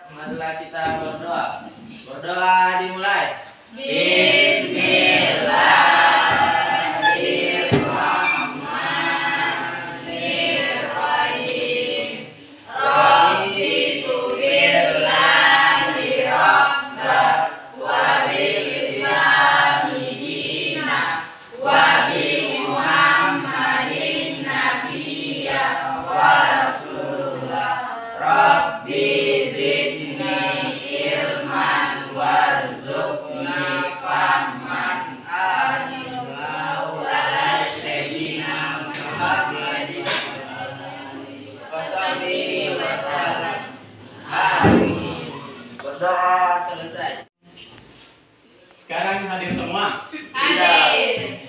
Marilah kita berdoa. Berdoa dimulai. Berdoa selesai. Sekarang hadir semua? Hadir.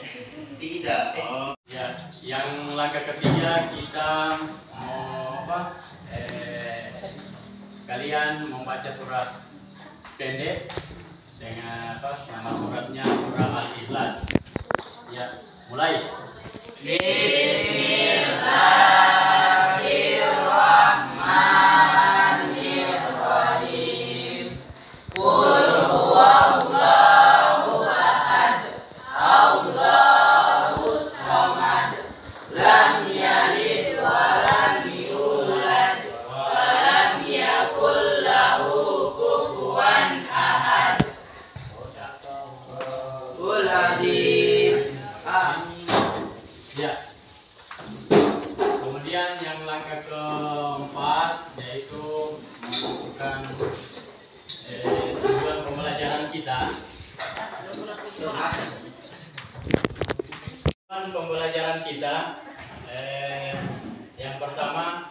Tidak. Oh, ya. Yang langkah ketiga kita mau apa? Kalian membaca surat pendek dengan apa? Nama suratnya surah Al-Ikhlas. Ya, mulai. Ya. Kemudian yang langkah keempat yaitu menentukan tujuan pembelajaran kita. Tujuan pembelajaran kita yang pertama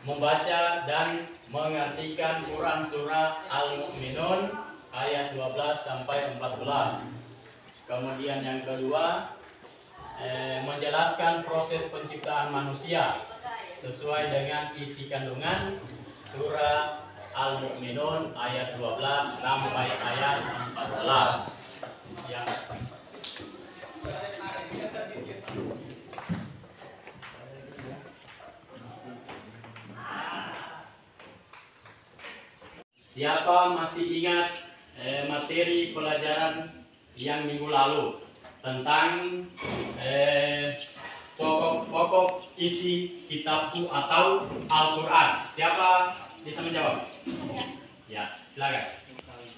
membaca dan mengartikan Quran surah Al-Mu'minun ayat 12 sampai 14. Kemudian yang kedua menjelaskan proses penciptaan manusia sesuai dengan isi kandungan surah Al-Mu'minun ayat 12 sampai ayat 14. Ya. Siapa masih ingat materi pelajaran yang minggu lalu tentang pokok isi kitabku atau Al-Quran? Siapa bisa menjawab? Ya, silakan.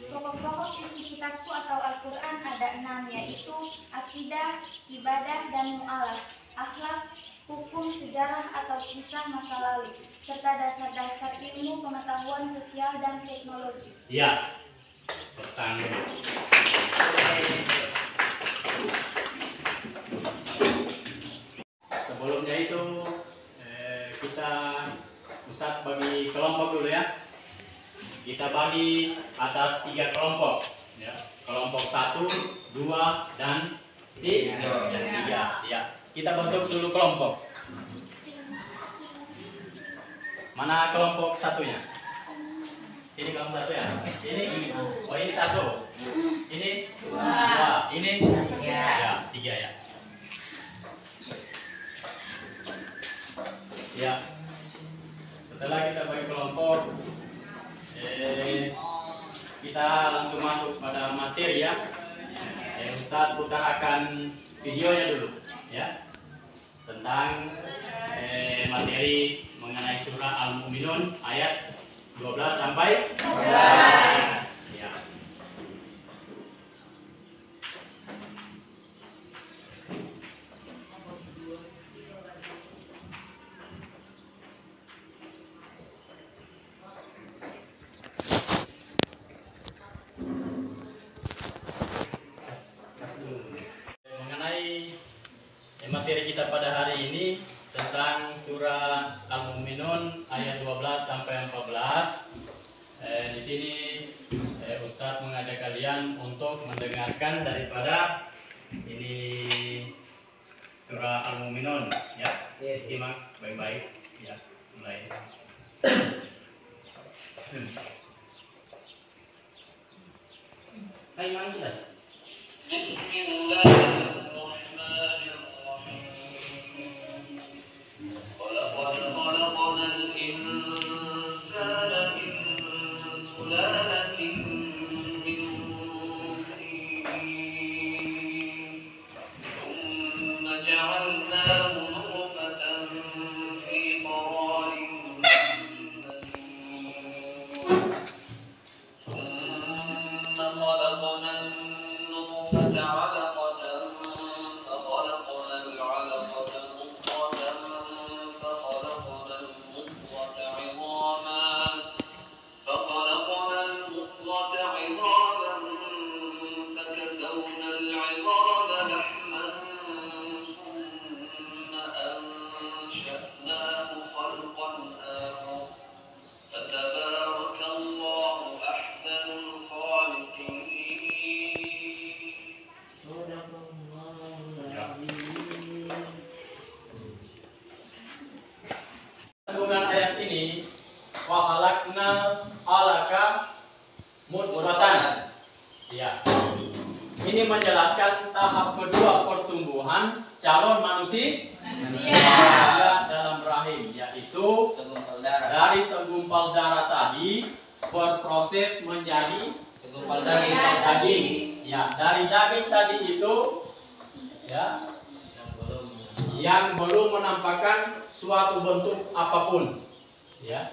Pokok-pokok isi kitabku atau Al-Quran ada 6, yaitu akidah, ibadah, dan mu'alaf, akhlak, hukum, sejarah atau kisah masa lalu, serta dasar-dasar ilmu pengetahuan sosial dan teknologi. Ya, pertanyaan. Sebelumnya itu kita Ustadz bagi kelompok dulu ya. Kita bagi atas 3 kelompok ya. Kelompok 1, 2, dan 3 ya. Kita bentuk dulu kelompok. Mana kelompok satunya? Ini kelompok 1 ya. Ini oh ini 1. Ini 2. Ini 3 ya, 3 ya. Ya. Setelah kita bagi kelompok, kita langsung masuk pada materi ya. Ustadz putar akan videonya dulu ya, tentang materi mengenai surah Al-Mu'minun ayat 12 sampai 14. Ya. Mengenai materi kita pada hari ini tentang surah Al-Mu'minun ayat 12 sampai 14. Di sini Ustadz mengajak kalian untuk mendengarkan daripada ini surah Al-Mu'minun ya. Simak baik-baik ya, mulai. فجعلناه نطفة في قرار مكين ثم خلقنا النطفة علقة فخلقنا العلقة مضغة فخلقنا المضغة عظاما فكسونا العظام لحما ثم أنشأناه خلقا آخر فتبارك الله أحسن الخالقين. Kandungan ayat ini wahalakna alaka mudghatan. Ya. Ini menjelaskan tahap kedua pertumbuhan calon manusia dalam rahim, yaitu segumpal darah. dari segumpal darah tadi berproses menjadi Segumpal daging. Ya, dari daging tadi itu ya yang belum menampakkan suatu bentuk apapun, ya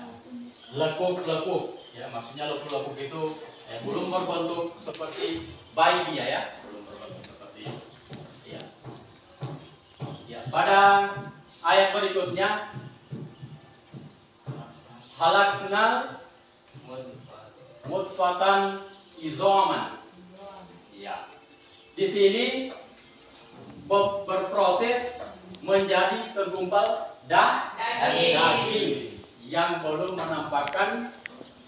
lekuk-lekuk, ya maksudnya lekuk-lekuk itu belum berbentuk seperti bayi dia, ya belum berbentuk seperti ya. Ya, pada ayat berikutnya halakna mudfatan izoman. Ya, di sini berproses menjadi segumpal daging yang belum menampakkan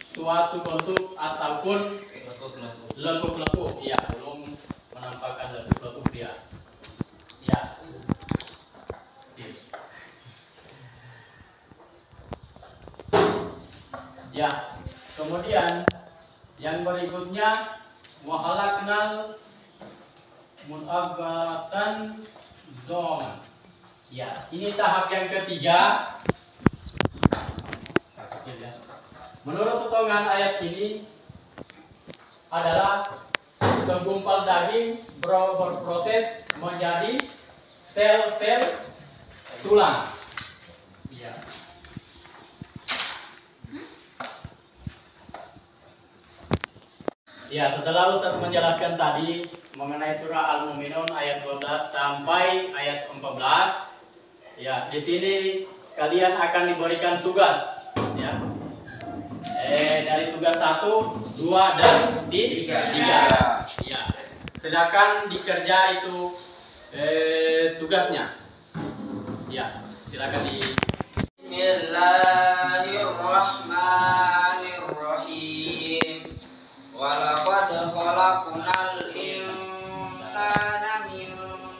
suatu bentuk ataupun lekuk-lekuk. Ya, belum menampakkan lekuk-lekuk dia. Ya. Ya, kemudian yang berikutnya wahalaknal munabatan zon. Ya, ini tahap yang ketiga. Menurut potongan ayat ini adalah segumpal daging berproses menjadi sel-sel tulang. Ya. Ya, setelah Ustaz menjelaskan tadi mengenai surah Al-Mu'minun ayat 12 sampai ayat 14, ya, di sini kalian akan diberikan tugas, ya. Dari tugas 1, 2 dan 3. Ya. Silakan dikerja itu tugasnya. Ya, silakan di Bismillahirrahmanirrahim. Walaqad khalaqnal insana min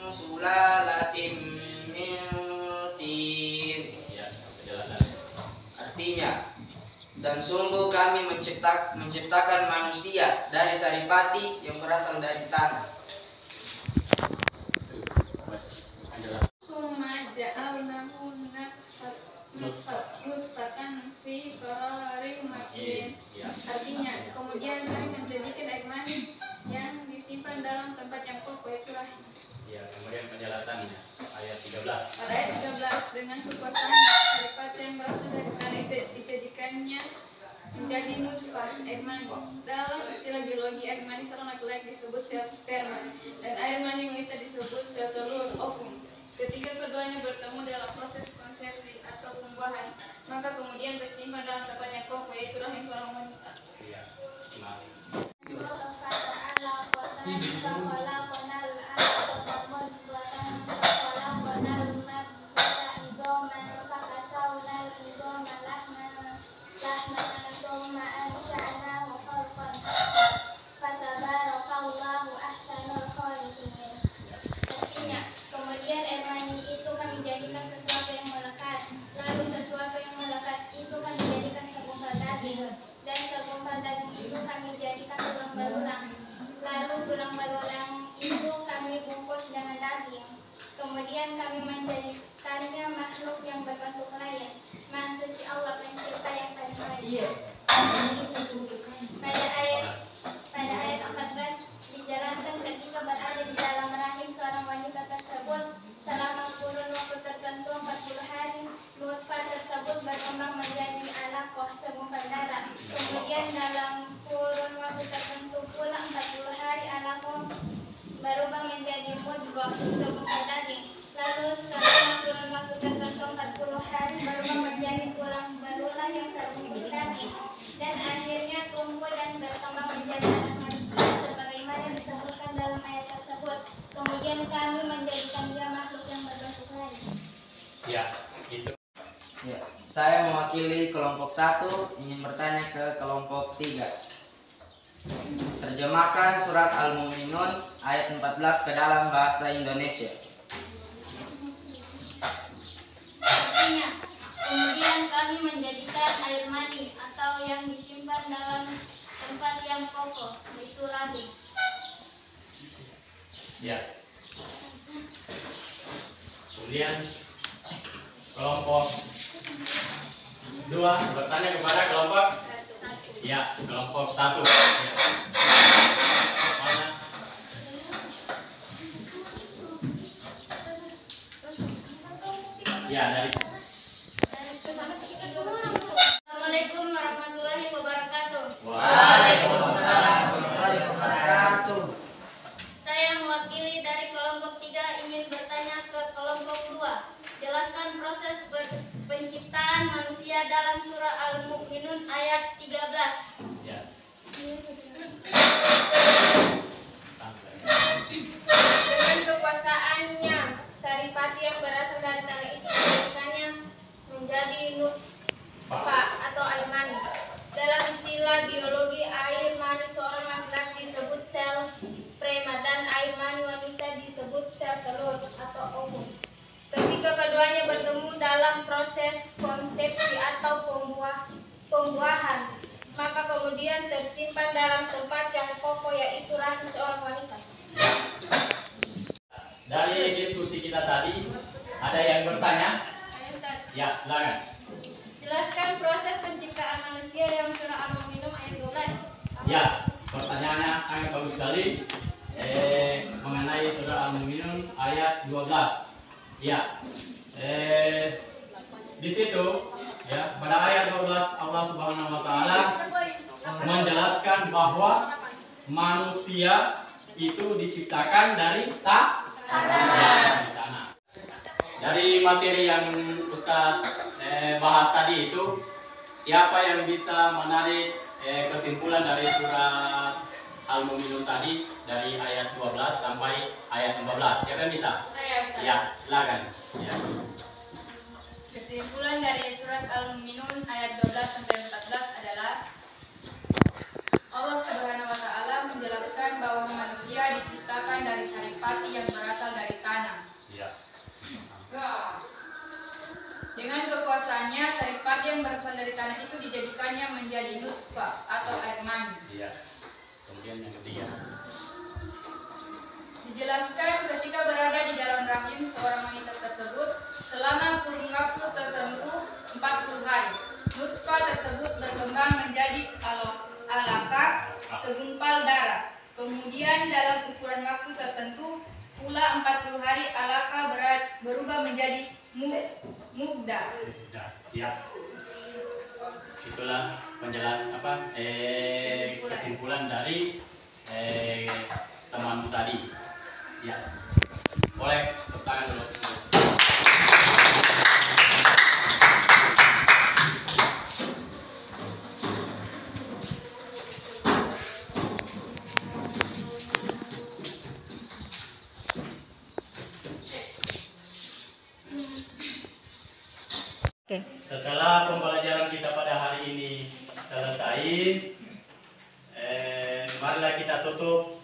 sulalatin min tin. Ya, penjelasan. Artinya, dan sungguh kami menciptakan manusia dari saripati yang berasal dari tanah. Summa ja'alnahu nutfatan fi qararin makin. Artinya, kemudian kami menjadikan air mani yang disimpan dalam tempat yang kokoh, yaitu rahim. Ya, kemudian penjelasannya ayat 13. Pada ayat 13, dengan kekuasaan saripati yang berasal dari tanah itu dijadikannya menjadi nutfah, air mani. Dalam istilah biologi, air mani seorang laki-laki disebut sel sperma dan air mani wanita disebut sel telur ovum. Ketika keduanya bertemu dalam proses konsepsi atau pembuahan, maka kemudian tersimpan dalam tempat yang kokoh, yaitu rahim seorang wanita. Ya, nah. Kemudian air mani itu kami jadikan sesuatu yang melekat, lalu sesuatu yang melekat itu kami jadikan segumpal daging, dan segumpal daging itu kami jadikan tulang belulang, lalu tulang belulang itu kami bungkus dengan daging. Kemudian kami menjadikannya makhluk yang berbentuk layar. Maha suci Allah pencipta yang paling baik. Pada ayat 14 dijelaskan ketika berada di dalam rahim seorang wanita tersebut selama sebungkus daging. Lalu selama kurun waktu tertentu 40 hari berubah menjadi tulang belulang yang terbungkus daging. Dan akhirnya tumbuh dan berkembang menjadi anak manusia sebagaimana disebutkan dalam ayat tersebut. Kemudian kami menjadikan dia makhluk yang berbentuk lain. Ya, itu. Ya, saya mewakili kelompok 1 ingin bertanya ke kelompok 3. Terjemahkan surat Al-Mu'minun ayat 14 ke dalam bahasa Indonesia. Artinya, kemudian kami menjadikan air mani atau yang disimpan dalam tempat yang kokoh, yaitu rahim. Ya. Kemudian kelompok 2 bertanya kepada kelompok ya, kelompok 1. Ya. Mana? Ya, dari Assalamualaikum warahmatullahi wabarakatuh. Waalaikumsalam warahmatullahi wabarakatuh. Saya mewakili dari kelompok 3 ingin bertanya ke kelompok 2. Jelaskan proses penciptaan manusia dalam surah Al-Mu'minun ayat 13. ya. Dengan kekuasaannya, saripati yang berasal dari tanah itu menjadikannya menjadi nutfah atau air mani. Dalam istilah biologi, air mani seorang laki-laki disebut sel sperma dan air mani wanita disebut sel telur atau ovum. Ketika keduanya bertemu dalam proses konsepsi atau pembuahan, maka kemudian tersimpan dalam tempat yang kokoh, yaitu rahim seorang wanita. Dari diskusi kita tadi, ada yang bertanya? Ya, silakan. Jelaskan proses penciptaan manusia dalam surah Al-Mu'minun ayat 12. Ya, pertanyaannya sangat bagus sekali. Mengenai surah Al-Mu'minun ayat 12. Ya, di situ ya pada ayat 12 Allah Subhanahu Wa Taala menjelaskan bahwa manusia itu diciptakan dari tanah. Dari materi yang Ustadz bahas tadi itu, siapa yang bisa menarik kesimpulan dari surat Al-Mu'minun tadi dari ayat 12 sampai ayat 14? Siapa yang bisa? Saya, Ustaz. Ya, silakan. Ya. Kesimpulan dari surat Al-Mu'minun ayat 12 sampai 14 adalah Allah Subhanahu wa taala menjelaskan bahwa manusia diciptakan dari saripati yang berasal dari tanah. Ya. Dengan kekuasaannya, saripati yang berasal dari tanah itu dijadikannya menjadi nutfah atau air mani. Iya. Kemudian yang ketiga. Dijelaskan ketika berada di dalam rahim seorang wanita tersebut selama kurun waktu tertentu 40 hari. Nutfah tersebut berkembang menjadi alaka segumpal darah. Kemudian dalam ukuran waktu tertentu pula 40 hari alaka berubah menjadi mubda. Ya. Itulah kesimpulan dari temanmu tadi. Ya. Boleh tepuk tangan dulu. Setelah pembelajaran kita pada hari ini selesai, marilah kita tutup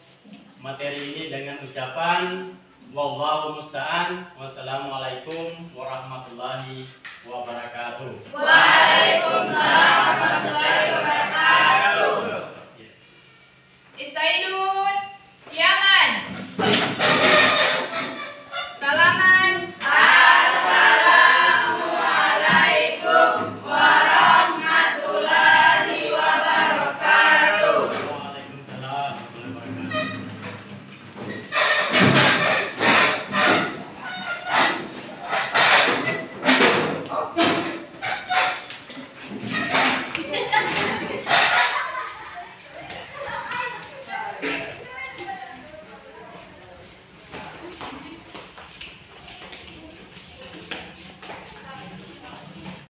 materi ini dengan ucapan wallahu musta'an. Wassalamualaikum warahmatullahi wabarakatuh. Waalaikumsalam.